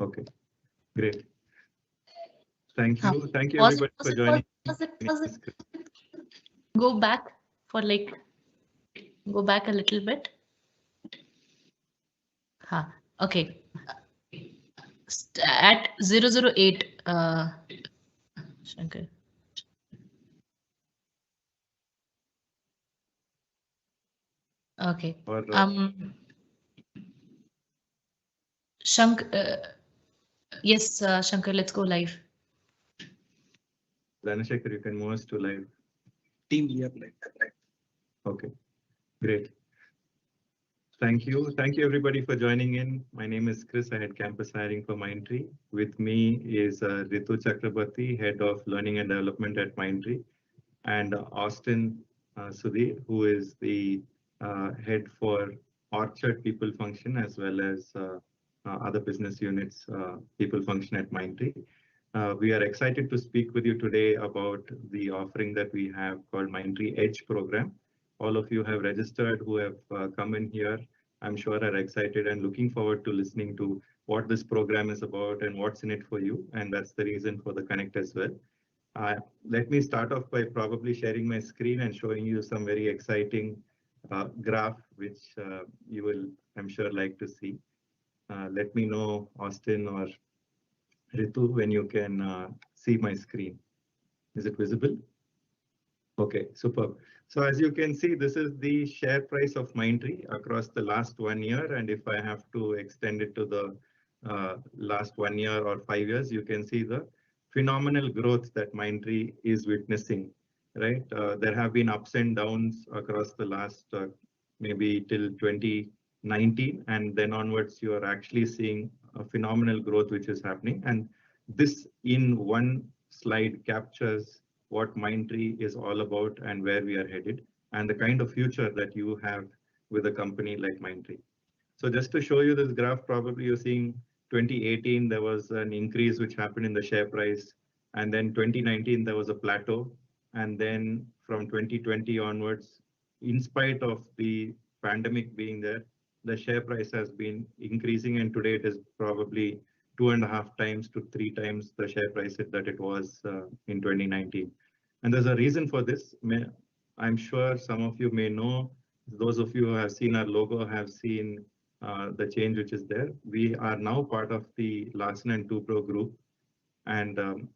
Okay, great. Thank you. Thank you Was everybody it, for joining. was it? Go back for like, go back a little bit. Okay. At 008, Shankar. Okay. Yes, Shankar, let's go live. Dhanashekhar, you can move us to live. Team we are live. Okay, great. Thank you. Thank you everybody for joining in. My name is Chris. I head campus hiring for Mindtree. With me is Ritu Chakrabarti, head of learning and development at Mindtree, and Austin Sudhir, who is the head for Orchard people function as well as other business units people function at Mindtree. We are excited to speak with you today about the offering that we have called Mindtree Edge program. All of you have registered who have come in here, I'm sure are excited and looking forward to listening to what this program is about and what's in it for you. And that's the reason for the connect as well. Let me start off by probably sharing my screen and showing you some very exciting graph, which you will, I'm sure, like to see. Let me know, Austin or Ritu, when you can see my screen. Is it visible? Okay, superb. So as you can see, this is the share price of Mindtree across the last 1 year. And if I have to extend it to the last 1 year or 5 years, you can see the phenomenal growth that Mindtree is witnessing, right? There have been ups and downs across the last maybe till 2019, and then onwards, you are actually seeing a phenomenal growth which is happening. And this in one slide captures what Mindtree is all about and where we are headed and the kind of future that you have with a company like Mindtree. So just to show you this graph, probably you're seeing 2018, there was an increase which happened in the share price. And then 2019, there was a plateau. And then from 2020 onwards, in spite of the pandemic being there, the share price has been increasing. And today it is probably 2.5 times to 3 times the share price that it was in 2019. And there's a reason for this. I'm sure some of you may know, those of you who have seen our logo have seen the change which is there. We are now part of the Larsen and Toubro group, and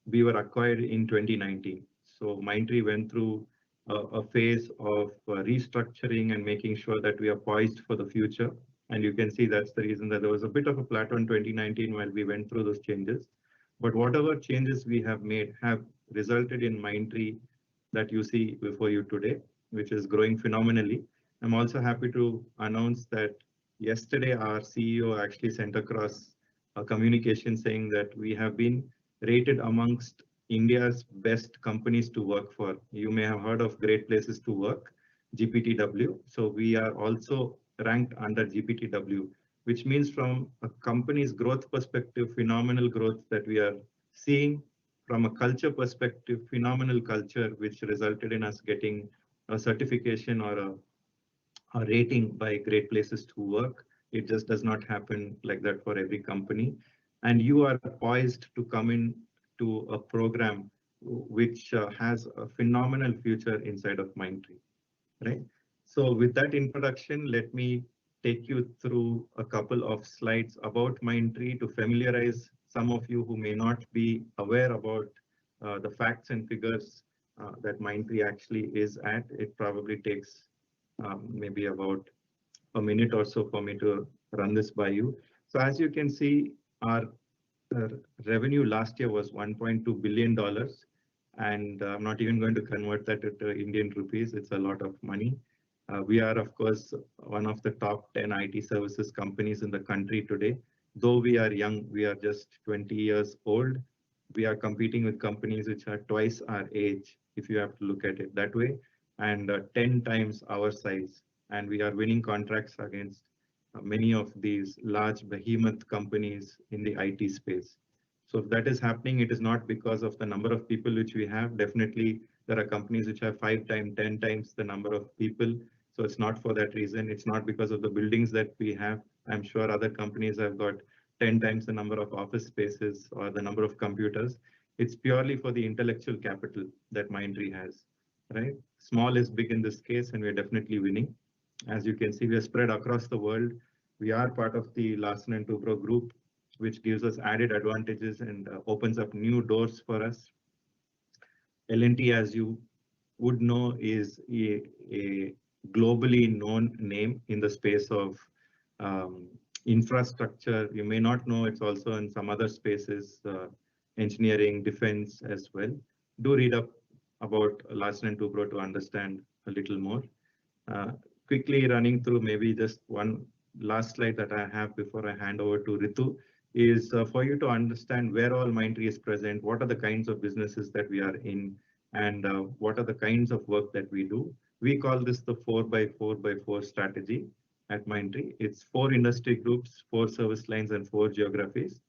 we were acquired in 2019. So Mindtree went through a phase of restructuring and making sure that we are poised for the future. And you can see that's the reason that there was a bit of a plateau in 2019 while we went through those changes. But whatever changes we have made have resulted in Mindtree that you see before you today, which is growing phenomenally. I'm also happy to announce that yesterday our CEO actually sent across a communication saying that we have been rated amongst India's best companies to work for. You may have heard of Great Places to Work, GPTW. So we are also ranked under GPTW, which means from a company's growth perspective, phenomenal growth that we are seeing. From a culture perspective, phenomenal culture, which resulted in us getting a certification or a rating by Great Places to Work. It just does not happen like that for every company. And you are poised to come in to a program which has a phenomenal future inside of Mindtree, right? So with that introduction, let me take you through a couple of slides about Mindtree to familiarize some of you who may not be aware about the facts and figures that Mindtree actually is at. It probably takes maybe about a minute or so for me to run this by you. So as you can see, our revenue last year was $1.2 billion. And I'm not even going to convert that into Indian rupees. It's a lot of money. We are, of course, one of the top 10 IT services companies in the country today. Though we are young, we are just 20 years old. We are competing with companies which are twice our age, if you have to look at it that way, and 10 times our size. And we are winning contracts against many of these large behemoth companies in the IT space. So if that is happening, it is not because of the number of people which we have. Definitely, there are companies which have 5 times, 10 times the number of people. So it's not for that reason. It's not because of the buildings that we have. I'm sure other companies have got 10 times the number of office spaces or the number of computers. It's purely for the intellectual capital that Mindtree has, right? Small is big in this case, and we're definitely winning. As you can see, we are spread across the world. We are part of the Larsen & Toubro group, which gives us added advantages and opens up new doors for us. L&T, as you would know, is a globally known name in the space of infrastructure. You may not know, it's also in some other spaces, engineering, defense as well. Do read up about Larsen & Toubro to understand a little more. Quickly running through maybe just one last slide that I have before I hand over to Ritu is for you to understand where all Mindtree is present, what are the kinds of businesses that we are in, and what are the kinds of work that we do. We call this the 4x4x4 strategy at Mindtree. It's 4 industry groups, 4 service lines, and 4 geographies.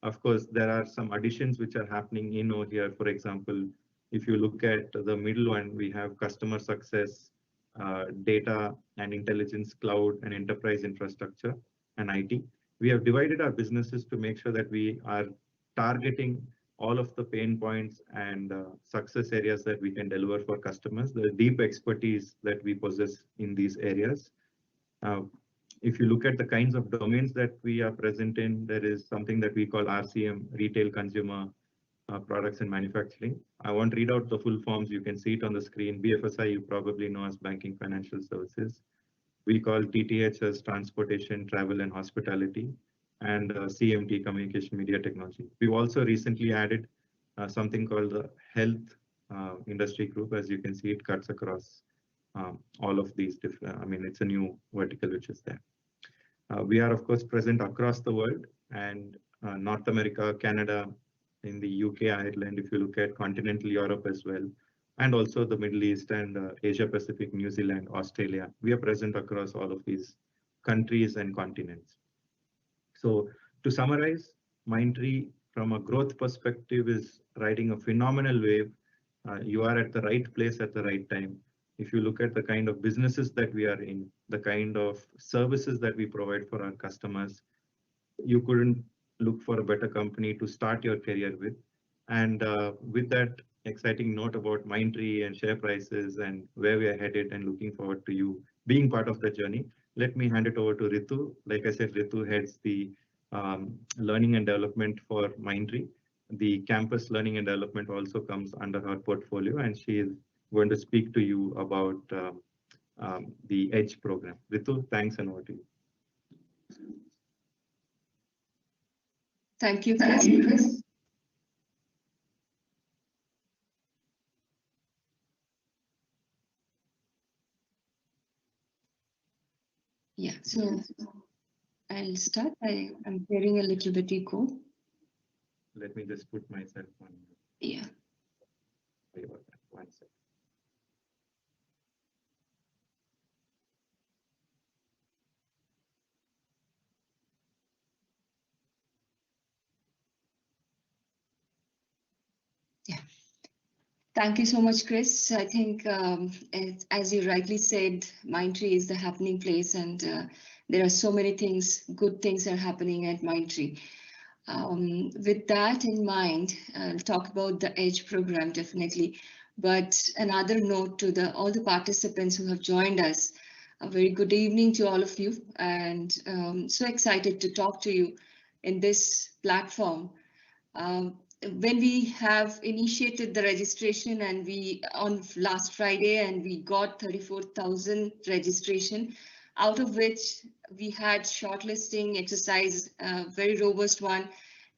Of course, there are some additions which are happening in over here. For example, if you look at the middle one, we have customer success, data and intelligence, cloud and enterprise infrastructure, and IT. We have divided our businesses to make sure that we are targeting all of the pain points and success areas that we can deliver for customers, the deep expertise that we possess in these areas. If you look at the kinds of domains that we are present in, there is something that we call RCM, retail, consumer, products and manufacturing. I won't read out the full forms. You can see it on the screen. BFSI, you probably know as banking, financial services. We call TTH as transportation, travel and hospitality, and CMT, communication, media, technology. We've also recently added something called the health industry group. As you can see, it cuts across all of these different, it's a new vertical which is there. We are of course present across the world, and North America, Canada, in the UK, Ireland, if you look at continental Europe as well, and also the Middle East and Asia Pacific, New Zealand, Australia. We are present across all of these countries and continents. So to summarize, Mindtree from a growth perspective is riding a phenomenal wave. You are at the right place at the right time. If you look at the kind of businesses that we are in, the kind of services that we provide for our customers, you couldn't look for a better company to start your career with. And with that exciting note about Mindtree and share prices and where we are headed, and looking forward to you being part of the journey, let me hand it over to Ritu. Like I said, Ritu heads the learning and development for Mindtree. The campus learning and development also comes under her portfolio, and she is going to speak to you about the EDGE program. Ritu, thanks, and over to you. Thank you, Chris. Yeah, so I'll start. I'm hearing a little bit echo. Let me just put myself on. Yeah. Sorry about that. 1 second. Yeah. Thank you so much, Chris. I think, as you rightly said, Mindtree is the happening place, and there are so many things, good things are happening at Mindtree. With that in mind, I'll talk about the EDGE program definitely. But another note to all the participants who have joined us, a very good evening to all of you, and so excited to talk to you in this platform. When we have initiated the registration, and we on last Friday, and we got 34,000 registration, out of which we had shortlisting exercise, very robust one,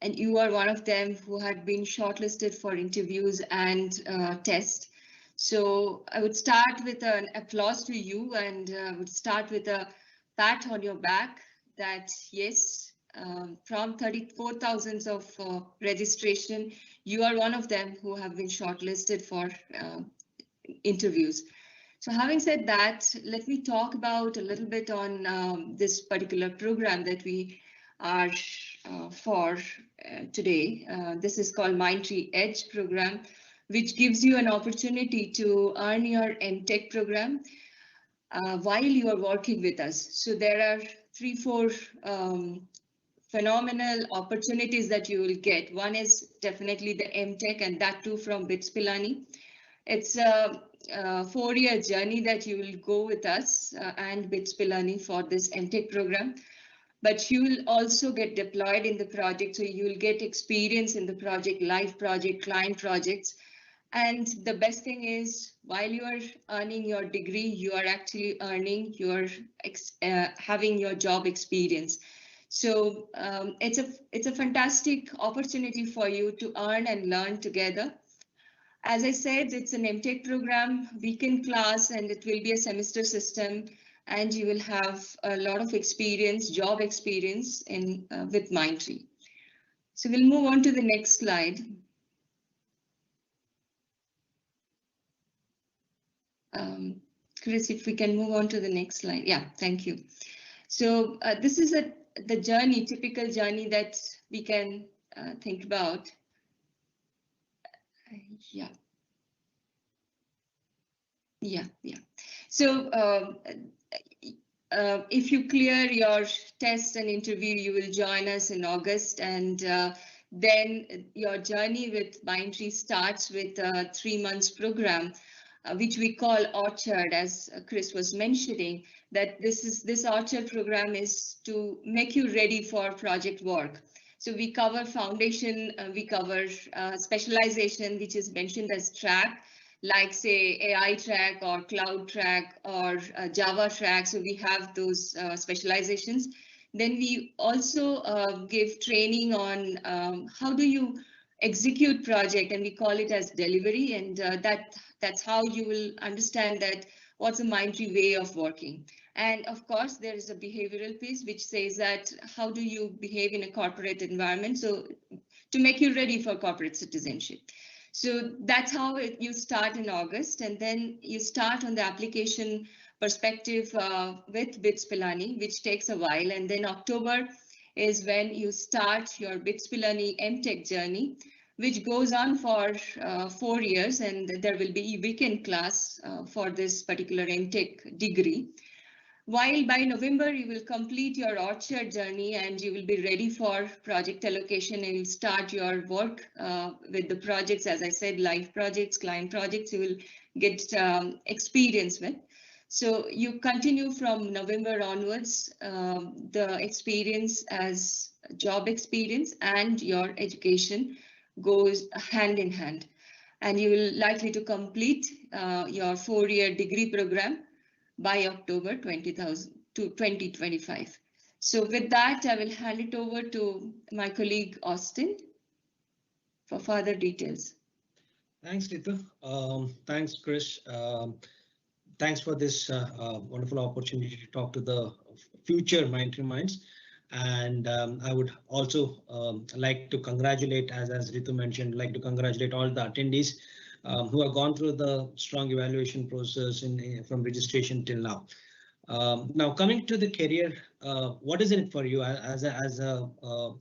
and you are one of them who had been shortlisted for interviews and test. So I would start with an applause to you, and would start with a pat on your back that yes, from 34,000 of registration, you are one of them who have been shortlisted for interviews. So having said that, let me talk about a little bit on this particular program that we are for today. This is called Mindtree EDGE program, which gives you an opportunity to earn your MTech program while you are working with us. So there are 3-4 phenomenal opportunities that you will get. One is definitely the MTech, and that too from BITS Pilani. It's a 4-year journey that you will go with us and BITS Pilani for this MTech program. But you will also get deployed in the project, so you will get experience in the project, live project, client projects. And the best thing is, while you are earning your degree, you are actually earning your having your job experience. So it's a fantastic opportunity for you to earn and learn together. As I said, it's an MTech program, weekend class, and it will be a semester system. And you will have a lot of experience, job experience in with Mindtree. So we'll move on to the next slide. Chris, if we can move on to the next slide. Yeah, thank you. So this is the journey, typical journey that we can think about. Yeah. So if you clear your test and interview, you will join us in August, and then your journey with Mindtree starts with a 3 months program, which we call Orchard, as Chris was mentioning. That this Orchard program is to make you ready for project work. So we cover foundation, we cover specialization, which is mentioned as track, like say AI track or cloud track or Java track. So we have those specializations. Then we also give training on how do you execute project, and we call it as delivery. And that's how you will understand that what's a Mindtree way of working. And of course, there is a behavioral piece which says that how do you behave in a corporate environment, so to make you ready for corporate citizenship. So that's how you start in August, and then you start on the application perspective with BITS Pilani, which takes a while. And then October is when you start your BITS Pilani MTech journey, which goes on for 4 years, and there will be a weekend class for this particular MTech degree. While by November, you will complete your Orchard journey and you will be ready for project allocation, and you'll start your work with the projects. As I said, live projects, client projects, you will get experience with. So you continue from November onwards, the experience as job experience and your education goes hand in hand. And you will likely to complete your 4-year degree program by October 2025. So with that, I will hand it over to my colleague Austin for further details. Thanks, Ritu. Thanks, Chris. Thanks for this wonderful opportunity to talk to the future Mindtree minds. And I would also like to congratulate, as Ritu mentioned, like to congratulate all the attendees who have gone through the strong evaluation process from registration till now. Now coming to the career, what is in it for you as a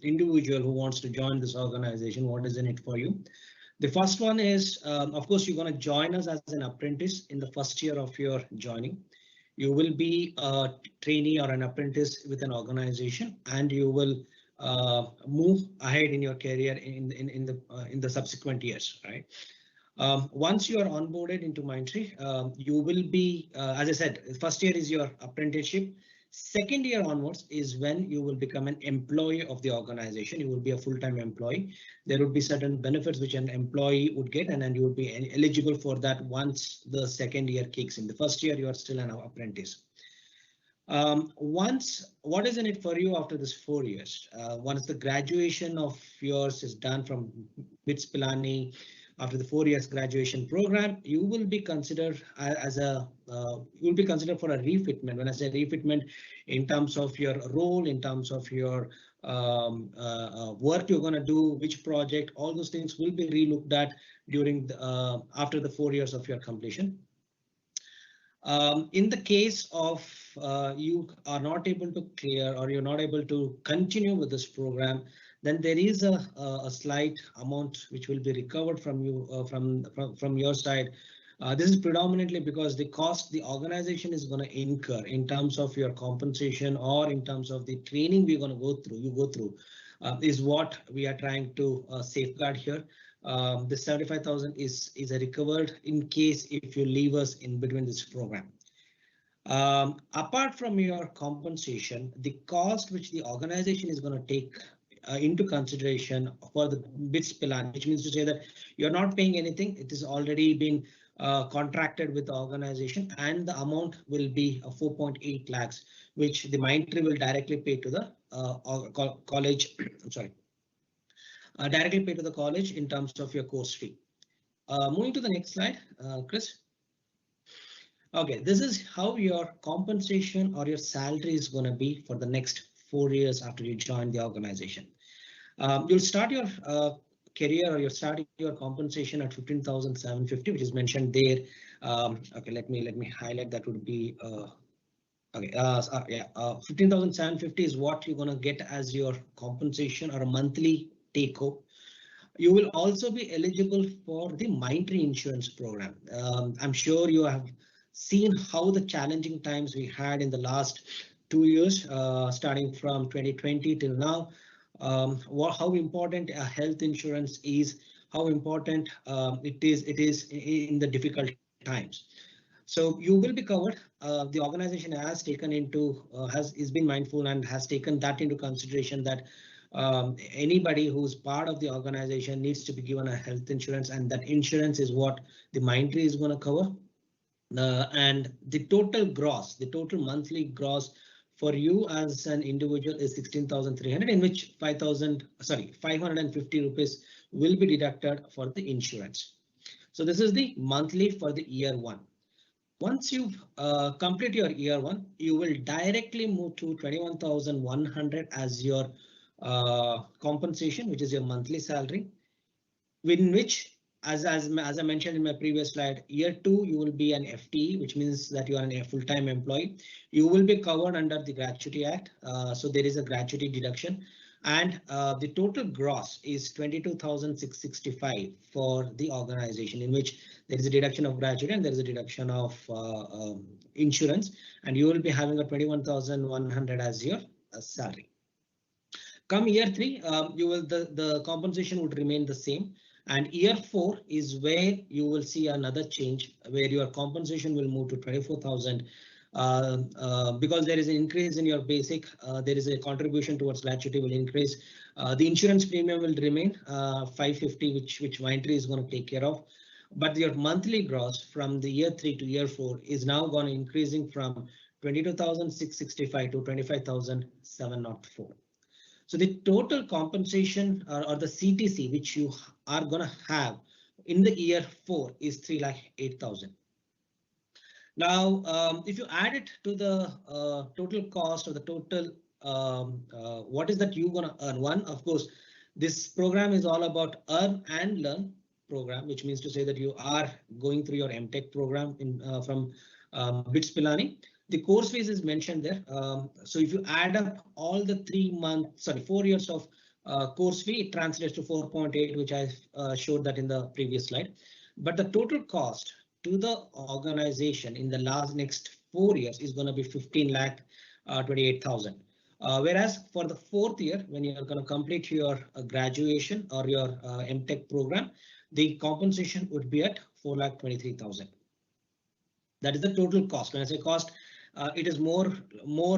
individual who wants to join this organization? What is in it for you? The first one is, of course, you're going to join us as an apprentice in the first year of your joining. You will be a trainee or an apprentice with an organization, and you will move ahead in your career in the subsequent years, right? Once you are onboarded into Mindtree, you will be, as I said, first year is your apprenticeship. Second year onwards is when you will become an employee of the organization. You will be a full-time employee. There would be certain benefits which an employee would get, and then you would be eligible for that once the second year kicks in. The first year you are still an apprentice. What is in it for you after this 4 years? Once the graduation of yours is done from BITS Pilani, after the 4 years graduation program, you will be considered you will be considered for a refitment. When I say refitment, in terms of your role, in terms of your work you're going to do, which project, all those things will be relooked at during after the 4 years of your completion. In the case of you are not able to clear or you're not able to continue with this program, then there is a slight amount which will be recovered from you from your side This is predominantly because the cost the organization is going to incur in terms of your compensation or in terms of the training we're going to go through is what we are trying to safeguard here. The 75,000 is a recovered in case if you leave us in between this program. Apart from your compensation, the cost which the organization is going to take into consideration for the BITS plan, which means to say that you're not paying anything. It has already been contracted with the organization, and the amount will be 4.8 lakhs, which the Mindtree will directly pay to the college. I'm sorry, directly pay to the college in terms of your course fee. Moving to the next slide, Chris. OK, this is how your compensation or your salary is going to be for the next 4 years after you join the organization. You'll start your career or you're starting your compensation at 15,750, which is mentioned there. OK, let me highlight. That would be OK. 15,750 is what you're going to get as your compensation or a monthly take home. You will also be eligible for the Mindtree insurance program. I'm sure you have seen how the challenging times we had in the last 2 years, starting from 2020 till now. How important a health insurance is, how important it is in the difficult times. So you will be covered. The organization has taken into is been mindful and has taken that into consideration that anybody who's part of the organization needs to be given a health insurance, and that insurance is what the Mindtree is going to cover. And the total monthly gross for you as an individual is 16,300, in which 550 rupees will be deducted for the insurance. So this is the monthly for the year 1. Once you complete your year 1, you will directly move to 21,100 as your compensation, which is your monthly salary, in which, as I mentioned in my previous slide, year 2 you will be an FTE, which means that you are a full-time employee. You will be covered under the Gratuity Act, so there is a gratuity deduction, and the total gross is 22,665 for the organization, in which there is a deduction of gratuity and there is a deduction of insurance, and you will be having a 21,100 as your salary. Come year 3, the compensation would remain the same. And year 4 is where you will see another change, where your compensation will move to 24,000 because there is an increase in your basic. There is a contribution towards gratuity will increase. The insurance premium will remain 550, which Mindtree is going to take care of. But your monthly gross from the year 3 to year 4 is now going to increasing from 22,665 to 25,704. So the total compensation or the CTC which you are going to have in the year 4 is 3,08,000. Now, if you add it to the total cost or the total what is that you're going to earn? One, of course, this program is all about earn and learn program, which means to say that you are going through your MTech program from BITS Pilani. The course fees is mentioned there. So if you add up all the 4 years of course fee, it translates to 4.8, which I showed that in the previous slide. But the total cost to the organization in the next 4 years is going to be 15,28,000. Whereas for the 4th year, when you are going to complete your graduation or your MTech program, the compensation would be at 4,23,000. That is the total cost. When I say cost, it is more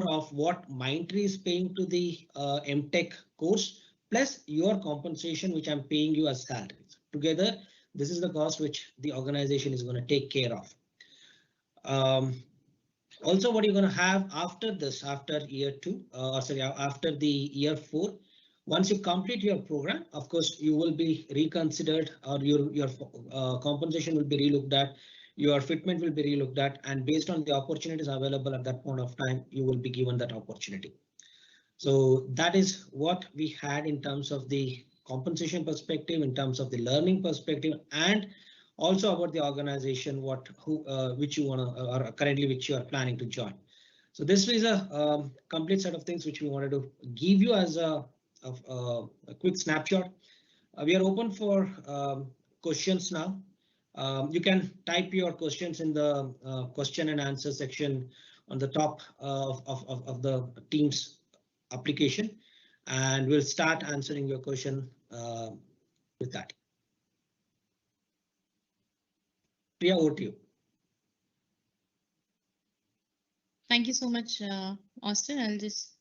of what Mindtree is paying to the MTech course plus your compensation, which I'm paying you as salaries. Together, this is the cost which the organization is going to take care of. Also, what you're going to have after this, after year 2, after the year 4, once you complete your program, of course, you will be reconsidered, or your compensation will be relooked at. Your fitment will be relooked at, and based on the opportunities available at that point of time, you will be given that opportunity. So that is what we had in terms of the compensation perspective, in terms of the learning perspective, and also about the organization, which you want to, or currently which you are planning to join. So this is a complete set of things which we wanted to give you as a quick snapshot. We are open for questions now. You can type your questions in the question and answer section on the top of the Teams application, and we'll start answering your question with that. Priya, over to you. Thank you so much, Austin. I'll just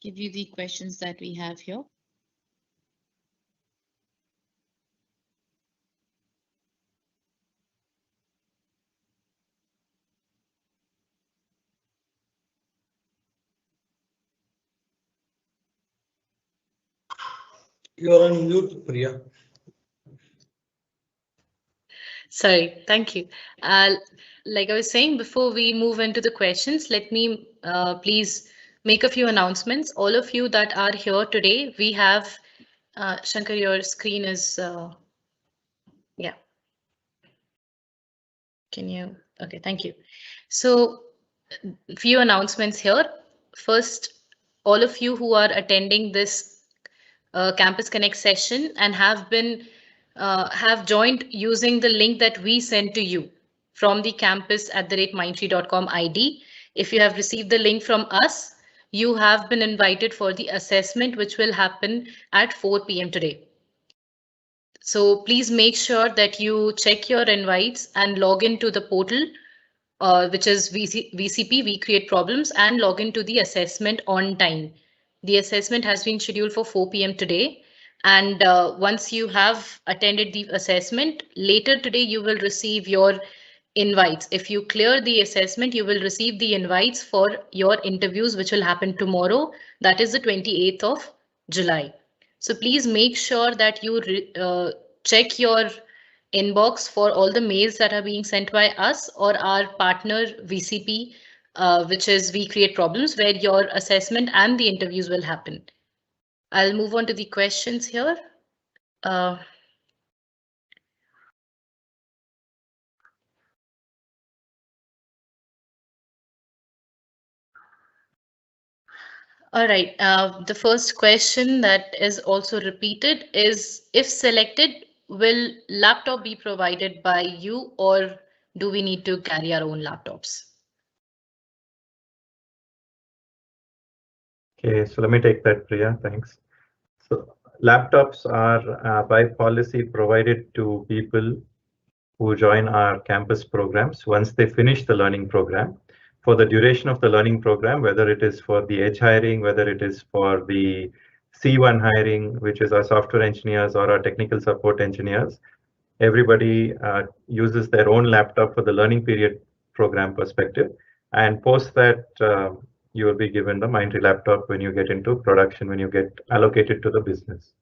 give you the questions that we have here. You're on mute, Priya. Sorry, thank you. Like I was saying, before we move into the questions, let me please make a few announcements. All of you that are here today, we have, Shankar, your screen is, yeah. Can you, okay, thank you. So, few announcements here. First, all of you who are attending this Campus Connect session and have joined using the link that we sent to you from the campus@mindtree.com ID. If you have received the link from us, you have been invited for the assessment, which will happen at 4 p.m. today. So please make sure that you check your invites and log into the portal, which is VCP, We Create Problems, and log into the assessment on time. The assessment has been scheduled for 4 p.m. today. And once you have attended the assessment, later today, you will receive your invites. If you clear the assessment, you will receive the invites for your interviews, which will happen tomorrow. That is the 28th of July. So please make sure that you check your inbox for all the mails that are being sent by us or our partner VCP, which is We Create Problems, where your assessment and the interviews will happen. I'll move on to the questions here. All right, the first question that is also repeated is, if selected, will laptop be provided by you or do we need to carry our own laptops? Okay, so let me take that, Priya. Thanks. So laptops are by policy provided to people who join our campus programs once they finish the learning program. For the duration of the learning program, whether it is for the H hiring, whether it is for the C1 hiring, which is our software engineers or our technical support engineers, everybody uses their own laptop for the learning period program perspective. And post that, you will be given the Mindtree laptop when you get into production, when you get allocated to the business.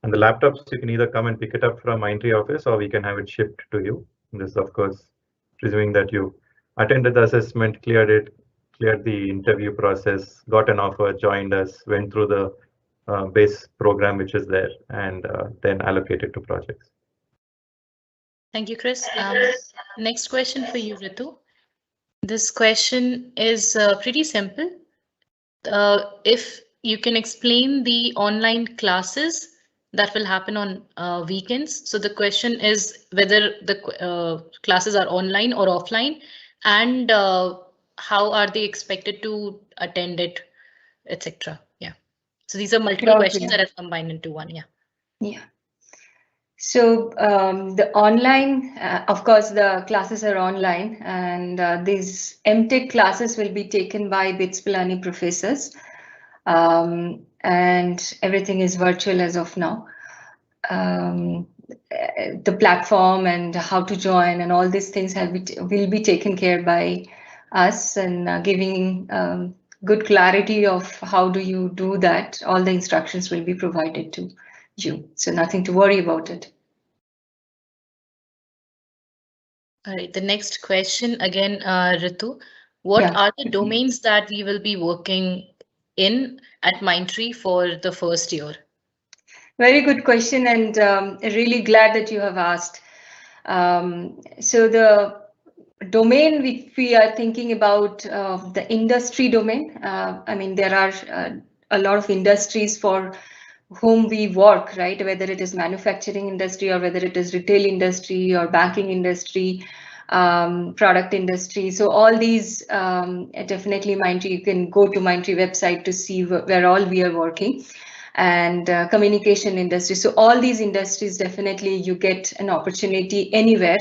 And the laptops, you can either come and pick it up from Mindtree office or we can have it shipped to you. And this, of course, presuming that you attended the assessment, cleared the interview process, got an offer, joined us, went through the base program which is there, and then allocated to projects. Thank you, Chris. Next question for you, Ritu. This question is pretty simple. If you can explain the online classes that will happen on weekends. So the question is whether the classes are online or offline, and how are they expected to attend it, etc. Yeah. So these are multiple questions that are combined into one. Yeah. Yeah. So the online, of course, the classes are online, and these MTech classes will be taken by BITS Pilani professors, and everything is virtual as of now. The platform and how to join and all these things will be taken care by us, and giving good clarity of how do you do that. All the instructions will be provided to you, so nothing to worry about it. All right, the next question again, Ritu, what are the domains that we will be working in at Mindtree for the first year? Very good question, and really glad that you have asked. So the domain we are thinking about, the industry domain. I mean, there are a lot of industries for whom we work, right? Whether it is manufacturing industry or whether it is retail industry or banking industry, product industry. So all these definitely Mindtree, you can go to Mindtree website to see where all we are working, and communication industry. So all these industries, definitely you get an opportunity anywhere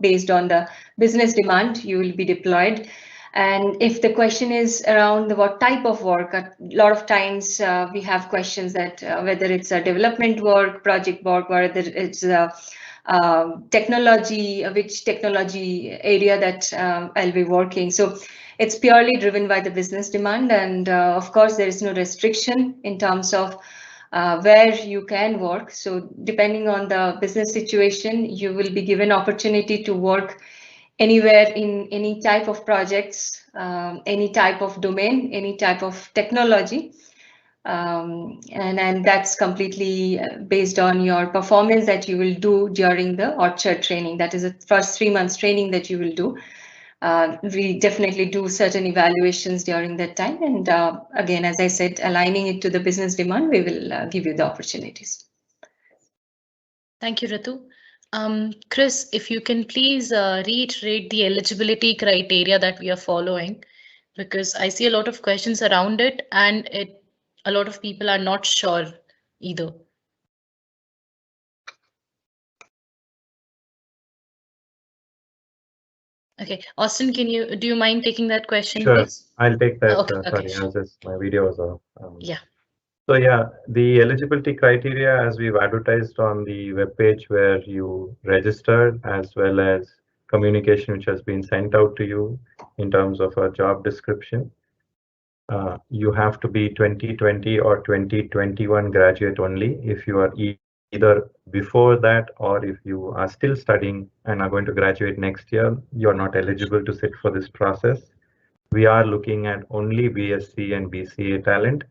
based on the business demand, you will be deployed. And if the question is around what type of work, a lot of times we have questions that whether it's a development work, project work, whether it's a technology, which technology area that I'll be working. So it's purely driven by the business demand. And of course, there is no restriction in terms of where you can work. So depending on the business situation, you will be given opportunity to work anywhere in any type of projects, any type of domain, any type of technology. And that's completely based on your performance that you will do during the orchard training. That is the first 3 months training that you will do. We definitely do certain evaluations during that time. And again, as I said, aligning it to the business demand, we will give you the opportunities. Thank you, Ritu. Chris, if you can please reiterate the eligibility criteria that we are following, because I see a lot of questions around it and a lot of people are not sure either. Okay, Austin, do you mind taking that question, Sure, please? I'll take that. Okay, Sorry, my video was off. Yeah. So yeah, the eligibility criteria, as we've advertised on the webpage where you registered, as well as communication which has been sent out to you in terms of a job description. You have to be 2020 or 2021 graduate only. If you are either before that, or if you are still studying and are going to graduate next year, you're not eligible to sit for this process. We are looking at only BSc and BCA talent.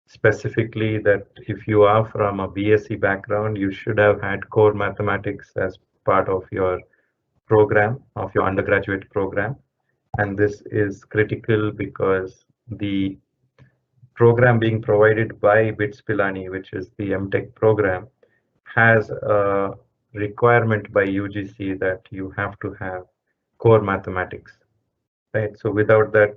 Specifically, that if you are from a BSc background, you should have had core mathematics as part of your program, of your undergraduate program. And this is critical because the program being provided by BITS Pilani, which is the MTech program, has a requirement by UGC that you have to have core mathematics, right? So without that,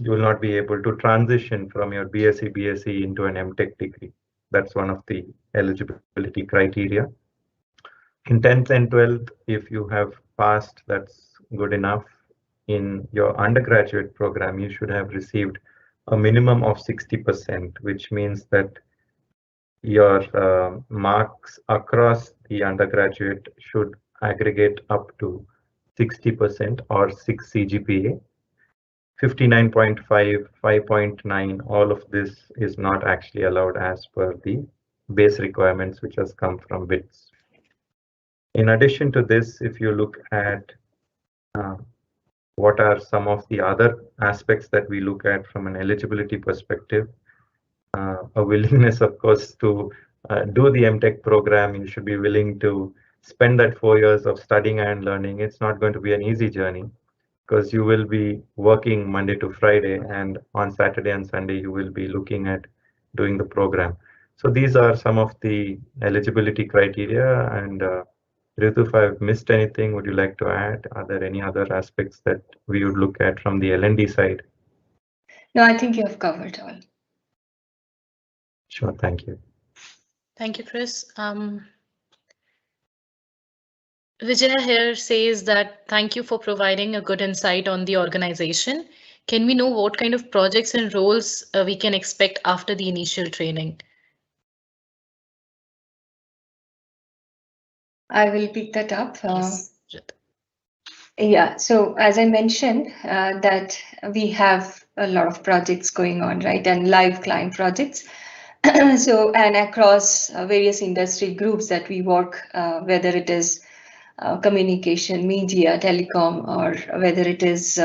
you will not be able to transition from your BSc into an MTech degree. That's one of the eligibility criteria. In 10th and 12th, if you have passed, that's good enough. In your undergraduate program, you should have received a minimum of 60%, which means that your marks across the undergraduate should aggregate up to 60% or 6 CGPA. 59.5, 5.9, all of this is not actually allowed as per the base requirements which has come from BITS. In addition to this, if you look at what are some of the other aspects that we look at from an eligibility perspective, a willingness, of course, to do the MTech program. You should be willing to spend that 4 years of studying and learning. It's not going to be an easy journey, because you will be working Monday to Friday, and on Saturday and Sunday you will be looking at doing the program. So these are some of the eligibility criteria. And Ritu, if I've missed anything, would you like to add? Are there any other aspects that we would look at from the L&D side? No, I think you have covered all. Sure, thank you. Thank you, Chris. Vijay here says that thank you for providing a good insight on the organization. Can we know what kind of projects and roles we can expect after the initial training? I will pick that up. Yes. Yeah, so as I mentioned, that we have a lot of projects going on, right, and live client projects. So, and across various industry groups that we work, whether it is communication, media, telecom, or whether it is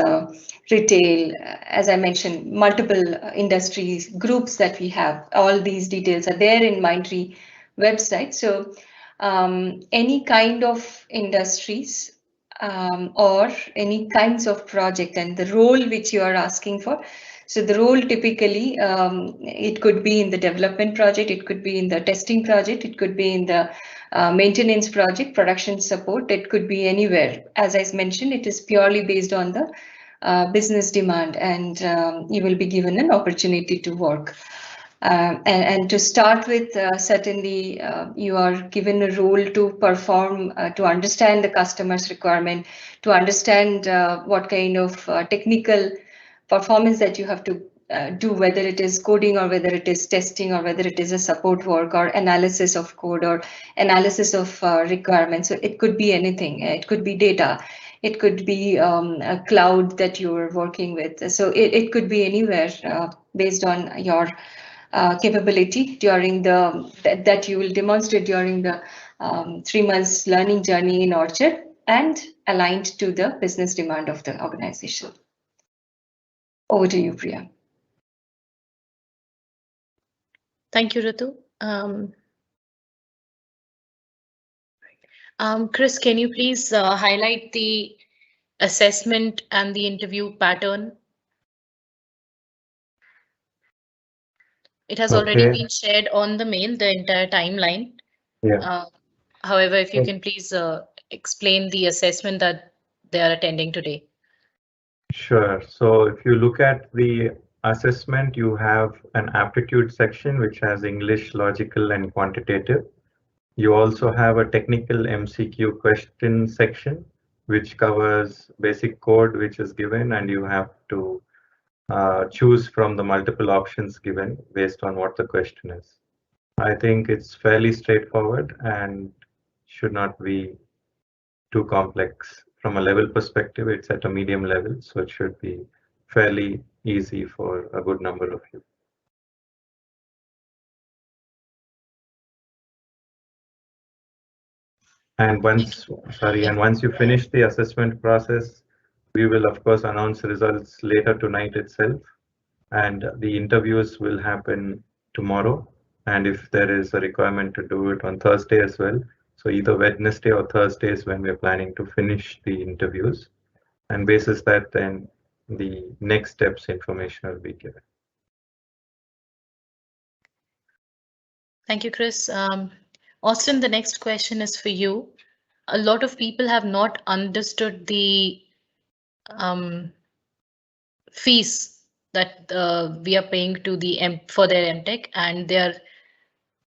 retail, as I mentioned, multiple industries groups that we have. All these details are there in Mindtree website. So any kind of industries or any kinds of project and the role which you are asking for. So the role typically, it could be in the development project, it could be in the testing project, it could be in the maintenance project, production support, it could be anywhere. As I mentioned, it is purely based on the business demand, and you will be given an opportunity to work. And to start with, certainly you are given a role to perform, to understand the customer's requirement, to understand what kind of technical performance that you have to do, whether it is coding or whether it is testing or whether it is a support work or analysis of code or analysis of requirements. So it could be anything. It could be data. It could be a cloud that you're working with. So it could be anywhere based on your capability during that you will demonstrate during the 3 months learning journey in Orchard and aligned to the business demand of the organization. Over to you, Priya. Thank you, Ritu. Chris, can you please highlight the assessment and the interview pattern? It has already been shared on the mail, the entire timeline. Yeah. However, if you can please explain the assessment that they are attending today. Sure. So if you look at the assessment, you have an aptitude section which has English, logical, and quantitative. You also have a technical MCQ question section which covers basic code which is given, and you have to choose from the multiple options given based on what the question is. I think it's fairly straightforward and should not be too complex. From a level perspective, it's at a medium level, so it should be fairly easy for a good number of you. And once you finish the assessment process, we will of course announce results later tonight itself, and the interviews will happen tomorrow. And if there is a requirement to do it on Thursday as well, so either Wednesday or Thursday is when we're planning to finish the interviews. And basis that, then the next steps information will be given. Thank you, Chris. Austin, the next question is for you. A lot of people have not understood the fees that we are paying to the for their MTech, and they are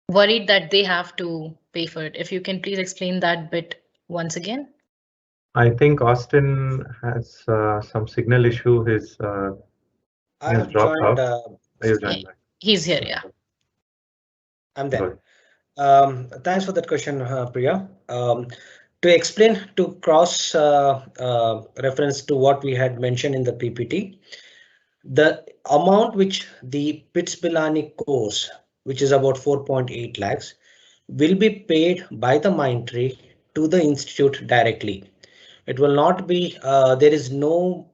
worried that they have to pay for it. If you can please explain that bit once again. I think Austin has some signal issue. His has dropped off. He's here, yeah. I'm there. Thanks for that question, Priya. To explain, to cross reference to what we had mentioned in the PPT, the amount which the PITS-Pilani course, which is about 4.8 lakhs, will be paid by the Mindtree to the institute directly. It will not be, there is no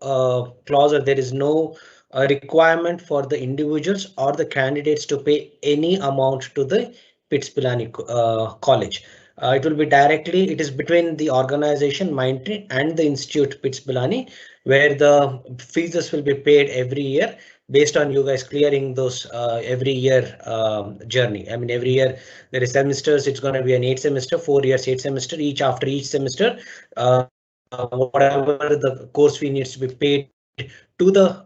clause or there is no requirement for the individuals or the candidates to pay any amount to the PITS-Pilani college. It will be directly, it is between the organization Mindtree and the institute PITS-Pilani, where the fees will be paid every year based on you guys clearing those every year journey. I mean, every year there is semesters, it's going to be an 8 semester, 4 years, 8 semester, each after each semester. Whatever the course fee needs to be paid to the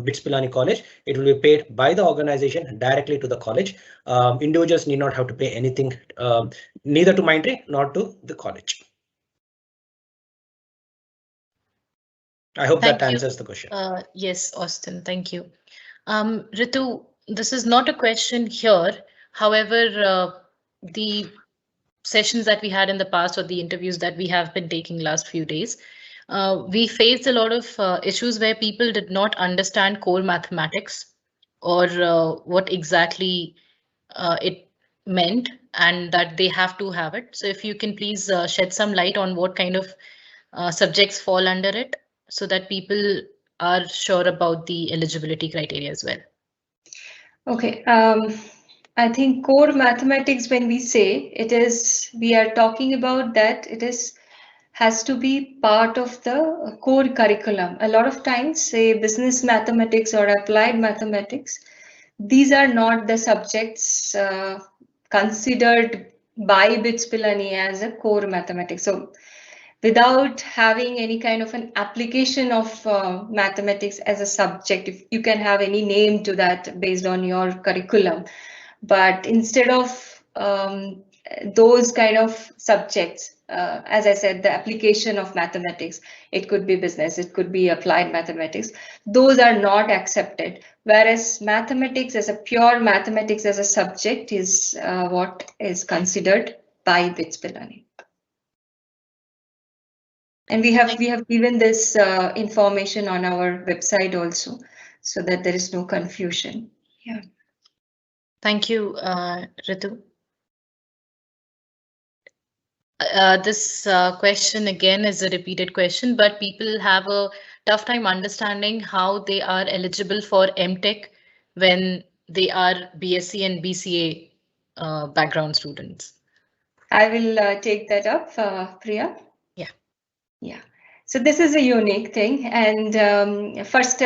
PITS-Pilani college, it will be paid by the organization directly to the college. Individuals need not have to pay anything, neither to Mindtree nor to the college. I hope that answers the question. Yes, Austin, thank you. Ritu, this is not a question here. However, the sessions that we had in the past or the interviews that we have been taking last few days, we faced a lot of issues where people did not understand core mathematics or what exactly it meant and that they have to have it. So if you can please shed some light on what kind of subjects fall under it so that people are sure about the eligibility criteria as well. Okay. I think core mathematics, when we say it is, we are talking about that it is has to be part of the core curriculum. A lot of times, say business mathematics or applied mathematics, these are not the subjects considered by BITS Pilani as a core mathematics. So without having any kind of an application of mathematics as a subject, if you can have any name to that based on your curriculum, but instead of those kind of subjects, as I said, the application of mathematics, it could be business, it could be applied mathematics, those are not accepted. Whereas mathematics as a pure mathematics as a subject is what is considered by BITS Pilani. And we have given this information on our website also, so that there is no confusion. Yeah. Thank you, Ritu. This question again is a repeated question, but people have a tough time understanding how they are eligible for MTech when they are BSc and BCA background students. I will take that up, Priya. Yeah. So this is a unique thing, and first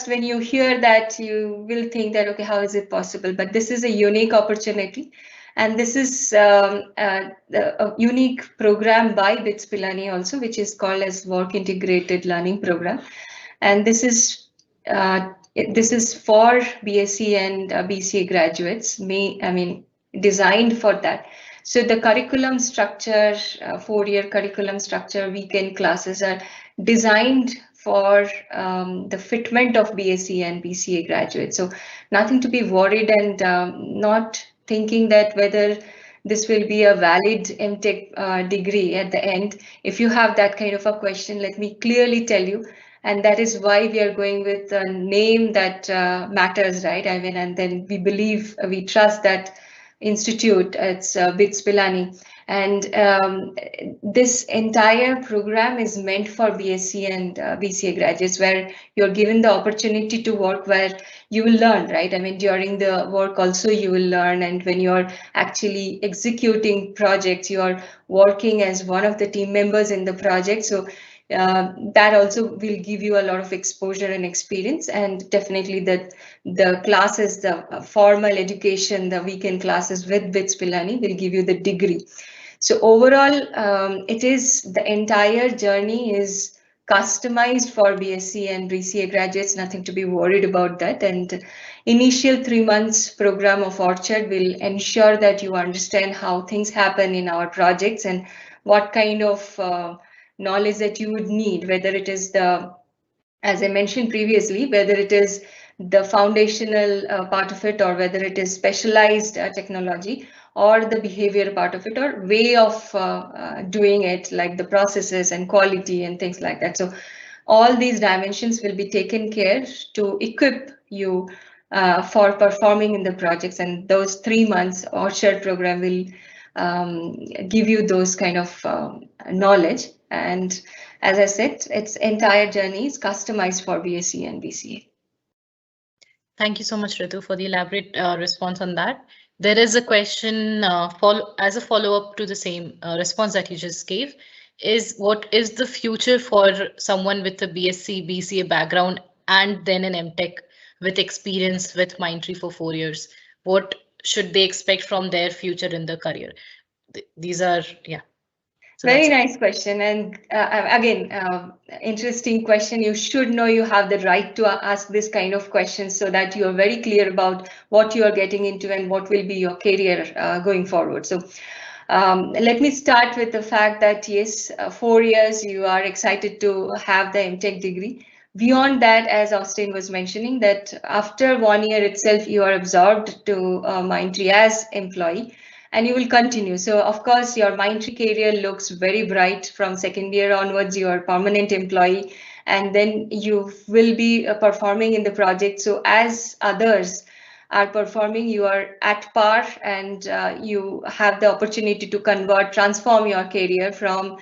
when you hear that, you will think that, okay, how is it possible? But this is a unique opportunity, and this is a unique program by BITS Pilani also, which is called as Work Integrated Learning Program, and this is for BSc and BCA graduates. Designed for that. So the curriculum structure, 4-year curriculum structure, weekend classes are designed for the fitment of BSc and BCA graduates. So nothing to be worried, and not thinking that whether this will be a valid MTech degree at the end. If you have that kind of a question, let me clearly tell you. And that is why we are going with a name that matters, right? And then we trust that institute. It's BITS Pilani, and this entire program is meant for BSc and BCA graduates, where you're given the opportunity to work, where you will learn, right? During the work also you will learn, and when you're actually executing projects, you're working as one of the team members in the project. So that also will give you a lot of exposure and experience, and definitely the classes, the formal education, the weekend classes with BITS Pilani will give you the degree. So overall, it is the entire journey is customized for BSc and BCA graduates, nothing to be worried about that. And initial 3 months program of Orchard will ensure that you understand how things happen in our projects and what kind of knowledge that you would need, whether it is as I mentioned previously, whether it is the foundational part of it, or whether it is specialized technology, or the behavior part of it, or way of doing it, like the processes and quality and things like that. So all these dimensions will be taken care to equip you for performing in the projects, and those 3 months Orchard program will give you those kind of knowledge. And as I said, its entire journey is customized for BSc and BCA. Thank you so much, Ritu, for the elaborate response on that. There is a question as a follow-up to the same response that you just gave. What is the future for someone with a BSc, BCA background and then an MTech with experience with Mindtree for 4 years? What should they expect from their future in the career? These are, yeah. So very nice question, and again, interesting question. You should know you have the right to ask this kind of questions, so that you are very clear about what you are getting into and what will be your career going forward. So let me start with the fact that yes, 4 years you are excited to have the MTech degree. Beyond that, as Austin was mentioning, that after 1 year itself, you are absorbed to Mindtree as employee, and you will continue. So of course, your Mindtree career looks very bright from 2nd year onwards. You are a permanent employee, and then you will be performing in the project. So as others are performing, you are at par, and you have the opportunity to transform your career from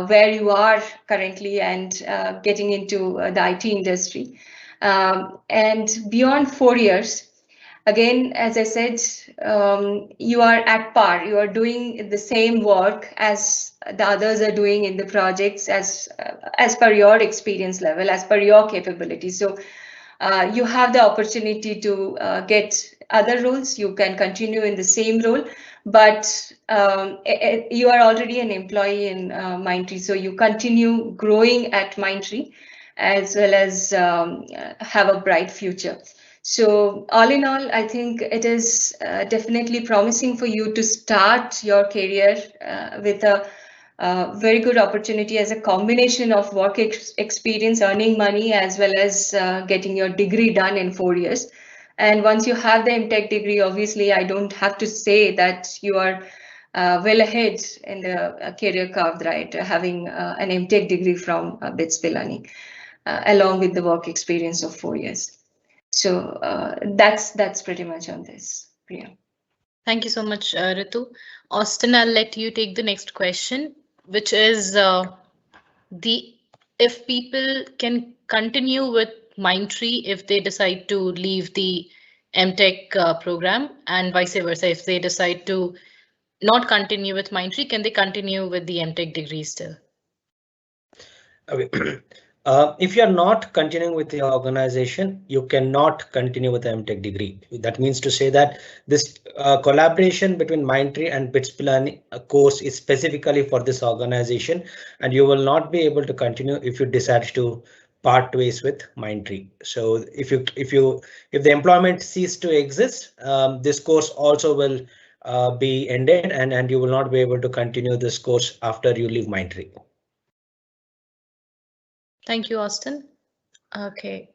where you are currently and getting into the IT industry. And beyond 4 years, again, as I said, you are at par. You are doing the same work as the others are doing in the projects as per your experience level, as per your capability. So you have the opportunity to get other roles. You can continue in the same role, but you are already an employee in Mindtree, so you continue growing at Mindtree as well as have a bright future. So all in all, I think it is definitely promising for you to start your career with a very good opportunity as a combination of work experience, earning money, as well as getting your degree done in 4 years. And once you have the MTech degree, obviously, I don't have to say that you are well ahead in the career curve, right? Having an MTech degree from BITS Pilani, along with the work experience of 4 years. So that's pretty much on this, Priya. Thank you so much, Ritu. Austin, I'll let you take the next question, which is if people can continue with Mindtree if they decide to leave the MTech program, and vice versa. If they decide to not continue with Mindtree, can they continue with the MTech degree still? Okay. If you are not continuing with the organization, you cannot continue with the MTech degree. That means to say that this collaboration between Mindtree and BITS Pilani course is specifically for this organization, and you will not be able to continue if you decide to part ways with Mindtree. So if the employment cease to exist, this course also will be ended, and you will not be able to continue this course after you leave Mindtree. Thank you, Austin. Okay.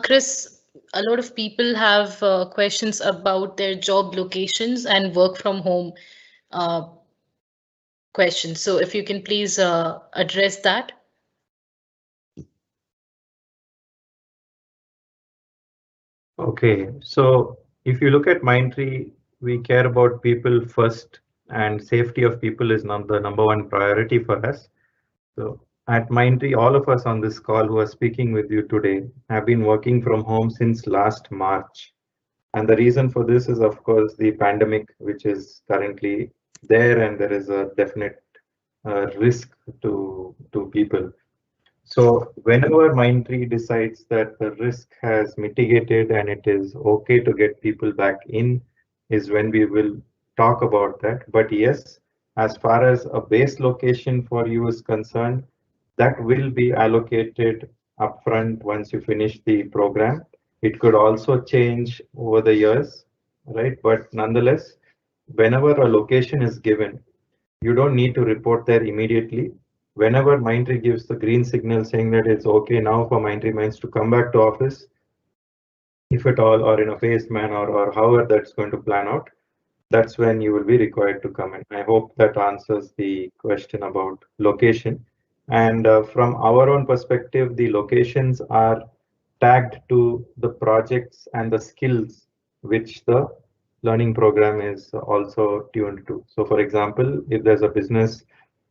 Chris, a lot of people have questions about their job locations and work from home questions. So if you can please address that. Okay, so if you look at Mindtree, we care about people first, and safety of people is the number one priority for us. So at Mindtree, all of us on this call who are speaking with you today have been working from home since last March. And the reason for this is, of course, the pandemic, which is currently there, and there is a definite risk to people. So whenever Mindtree decides that the risk has mitigated and it is okay to get people back in, is when we will talk about that. But yes, as far as a base location for you is concerned, that will be allocated upfront once you finish the program. It could also change over the years, right? But nonetheless, whenever a location is given, you don't need to report there immediately. Whenever Mindtree gives the green signal saying that it's okay now for Mindtree Minds to come back to office, if at all, or in a phased manner, or however that's going to plan out, that's when you will be required to come in. I hope that answers the question about location. And from our own perspective, the locations are tagged to the projects and the skills which the learning program is also tuned to. So for example, if there's a business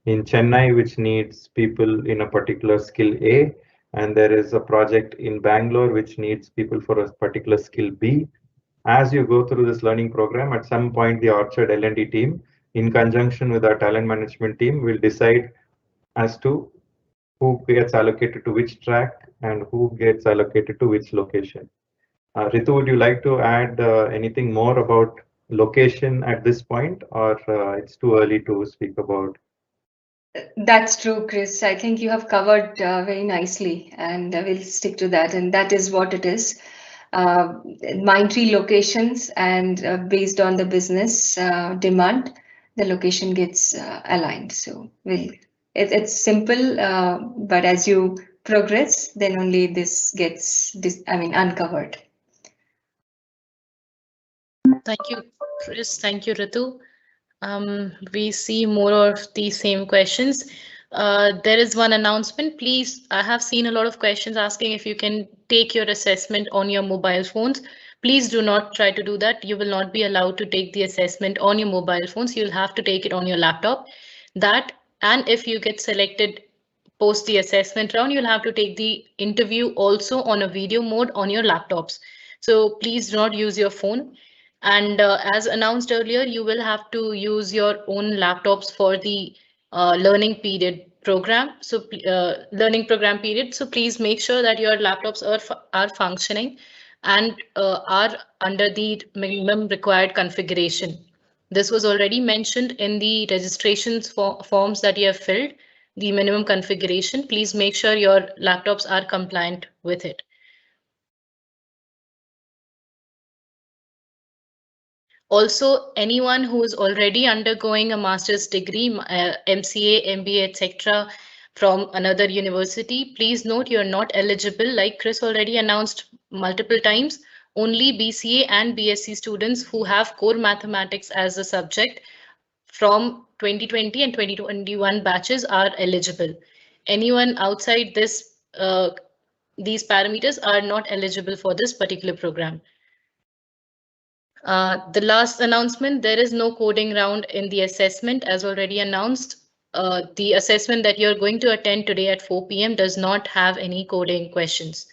in Chennai which needs people in a particular skill A, and there is a project in Bangalore which needs people for a particular skill B, as you go through this learning program, at some point the Orchard L&D team, in conjunction with our talent management team, will decide as to who gets allocated to which track and who gets allocated to which location. Ritu, would you like to add anything more about location at this point, or it's too early to speak about? That's true, Chris. I think you have covered very nicely, and we'll stick to that. And that is what it is. Mindtree locations, and based on the business demand, the location gets aligned. So it's simple, but as you progress, then only this gets uncovered. Thank you, Chris. Thank you, Ritu. We see more of the same questions. There is one announcement. Please, I have seen a lot of questions asking if you can take your assessment on your mobile phones. Please do not try to do that. You will not be allowed to take the assessment on your mobile phones. You'll have to take it on your laptop. That, and if you get selected post the assessment round, you'll have to take the interview also on a video mode on your laptops. So please do not use your phone. And as announced earlier, you will have to use your own laptops for the learning period program. So learning program period. So please make sure that your laptops are functioning and are under the minimum required configuration. This was already mentioned in the registrations forms that you have filled, the minimum configuration. Please make sure your laptops are compliant with it. Also, anyone who is already undergoing a master's degree, MCA, MBA, etc., from another university, please note you're not eligible, like Chris already announced multiple times. Only BCA and BSc students who have core mathematics as a subject from 2020 and 2021 batches are eligible. Anyone outside these parameters are not eligible for this particular program. The last announcement, there is no coding round in the assessment as already announced. The assessment that you're going to attend today at 4 p.m. does not have any coding questions.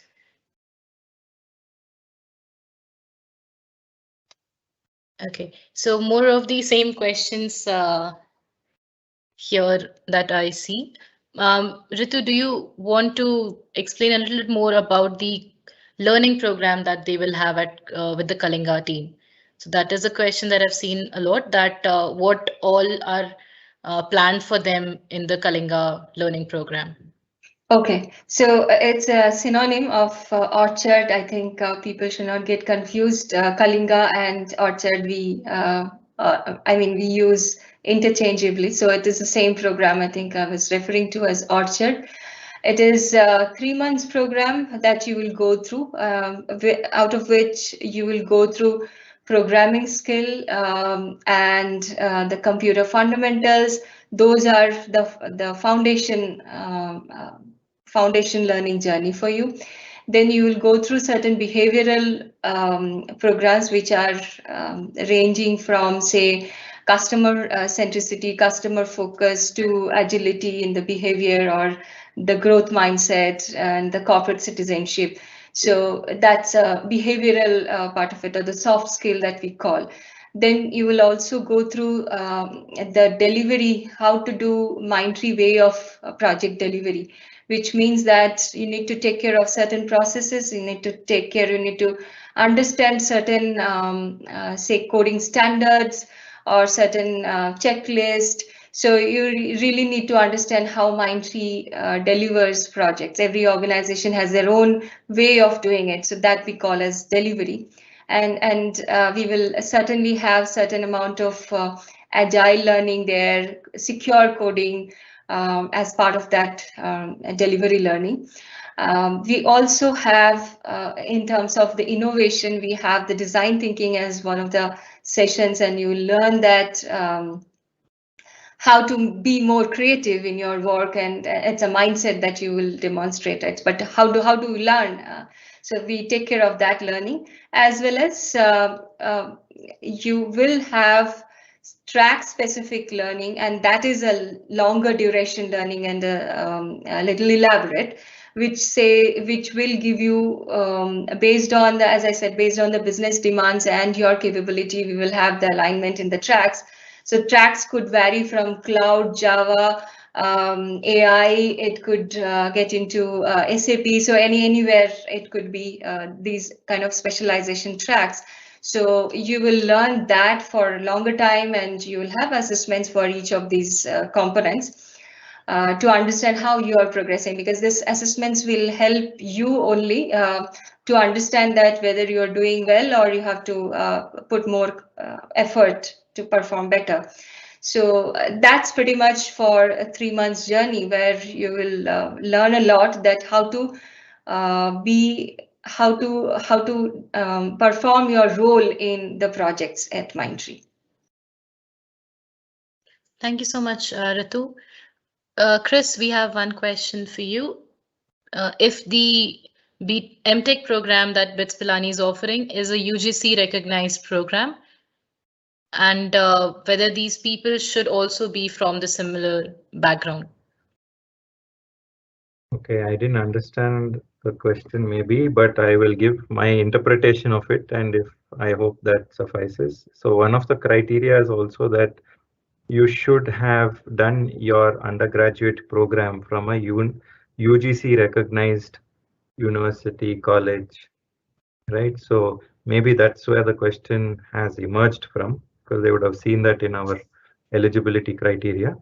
Okay, so more of the same questions here that I see. Ritu, do you want to explain a little bit more about the learning program that they will have at with the Kalinga team? So that is a question that I've seen a lot, that what all are planned for them in the Kalinga learning program. Okay, so it's a synonym of orchard. I think people should not get confused. Kalinga and orchard, we use interchangeably. So it is the same program I think I was referring to as orchard. It is a 3 months program that you will go through, out of which you will go through programming skill and the computer fundamentals. Those are the foundation learning journey for you. Then you will go through certain behavioral programs which are ranging from, say, customer centricity, customer focus, to agility in the behavior, or the growth mindset and the corporate citizenship. So that's a behavioral part of it, or the soft skill that we call. Then you will also go through the delivery, how to do Mindtree way of project delivery, which means that you need to take care of certain processes, you need to understand certain, say, coding standards or certain checklist. So you really need to understand how Mindtree delivers projects. Every organization has their own way of doing it, so that we call as delivery. And we will certainly have certain amount of agile learning there, secure coding as part of that delivery learning. We also have, in terms of the innovation, we have the design thinking as one of the sessions, and you learn that how to be more creative in your work, and it's a mindset that you will demonstrate it. But how do we learn? So we take care of that learning, as well as you will have track specific learning, and that is a longer duration learning and a little elaborate, which will give you based on the, as I said, based on the business demands and your capability, we will have the alignment in the tracks. So tracks could vary from cloud, Java, AI, it could get into SAP. So anywhere it could be these kind of specialization tracks. So you will learn that for a longer time, and you will have assessments for each of these components to understand how you are progressing, because this assessments will help you only to understand that whether you are doing well or you have to put more effort to perform better. So that's pretty much for a 3 months journey, where you will learn a lot, that how to perform your role in the projects at Mindtree. Thank you so much, Ritu. Chris, we have one question for you. If the MTech program that BITS Pilani is offering is a UGC recognized program, and whether these people should also be from the similar background. Okay, I didn't understand the question maybe, but I will give my interpretation of it, and if I hope that suffices. So one of the criteria is also that you should have done your undergraduate program from a UGC recognized university, college, right? So maybe that's where the question has emerged from, because they would have seen that in our eligibility criteria.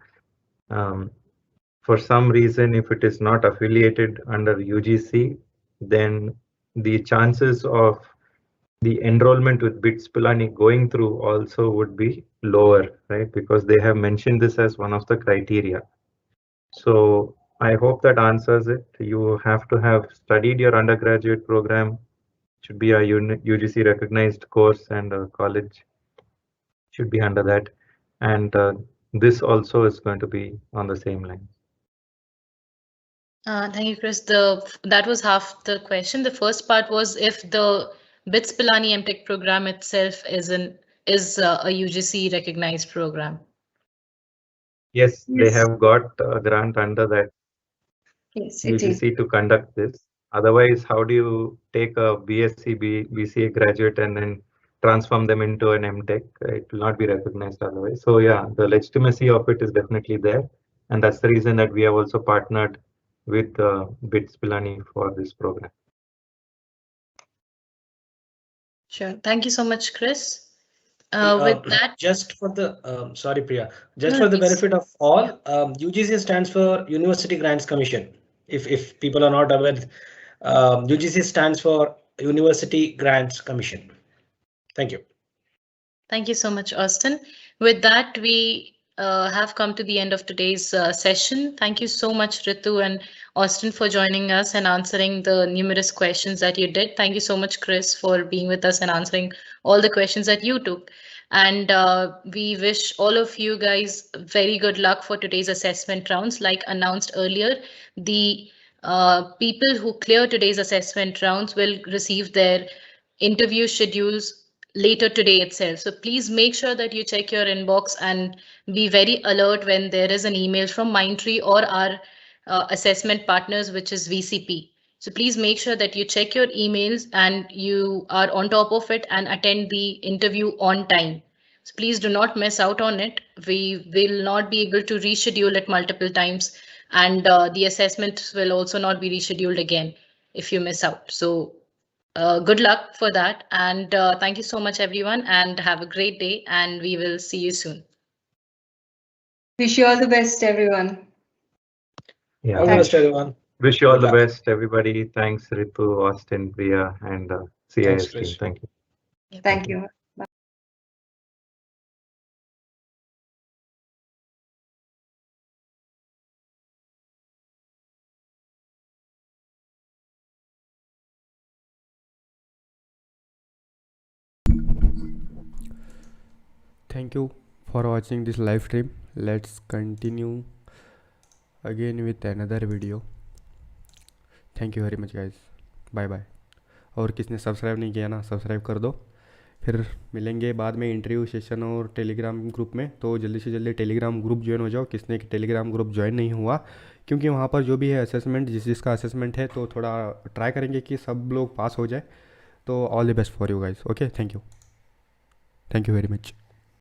For some reason, if it is not affiliated under UGC, then the chances of the enrollment with BITS Pilani going through also would be lower, right? Because they have mentioned this as one of the criteria. So I hope that answers it. You have to have studied your undergraduate program, should be a UGC recognized course, and a college should be under that. And this also is going to be on the same line. Thank you, Chris. That was half the question. The first part was if the BITS Pilani MTech program itself is a UGC recognized program. Yes, they have got a grant under that Yes, it is. UGC to conduct this. Otherwise, how do you take a BSc, BCA graduate and then transform them into an MTech? It will not be recognized otherwise. So yeah, the legitimacy of it is definitely there. And that's the reason that we have also partnered with BITS Pilani for this program. Sure. Thank you so much, Chris. With that, just for the sorry, Priya, just for the benefit of all, UGC stands for University Grants Commission. If people are not aware, UGC stands for University Grants Commission. Thank you. Thank you so much, Austin. With that, we have come to the end of today's session. Thank you so much, Ritu and Austin, for joining us and answering the numerous questions that you did. Thank you so much, Chris, for being with us and answering all the questions that you took. And we wish all of you guys very good luck for today's assessment rounds. Like announced earlier, the people who clear today's assessment rounds will receive their interview schedules later today itself. So please make sure that you check your inbox and be very alert when there is an email from Mindtree or our assessment partners, which is VCP. So please make sure that you check your emails and you are on top of it and attend the interview on time. So please do not miss out on it. We will not be able to reschedule it multiple times, and the assessments will also not be rescheduled again if you miss out. So good luck for that, and thank you so much, everyone, and have a great day, and we will see you soon. Wish you all the best, everyone. Yeah. All the best, everyone. Wish you all the best, everybody. Thanks, Ritu, Austin, Priya, and CIS team. Thank you. Thank you. Thank you for watching this live stream. Let's continue again with another video. Thank you very much guys. Bye bye. और किसने subscribe नहीं किया ना, subscribe कर दो. फिर मिलेंगे बाद में इंटरव्यू सेशन और टेलीग्राम ग्रुप में. तो जल्दी से जल्दी टेलीग्राम ग्रुप ज्वाइन हो जाओ. किसने टेलीग्राम ग्रुप ज्वाइन नहीं हुआ, क्योंकि वहाँ पर जो भी है असेसमेंट, जिसका असेसमेंट है, तो थोड़ा ट्राई करेंगे कि सब लोग पास हो जाए. तो all the best for you guys. Okay, thank you very much.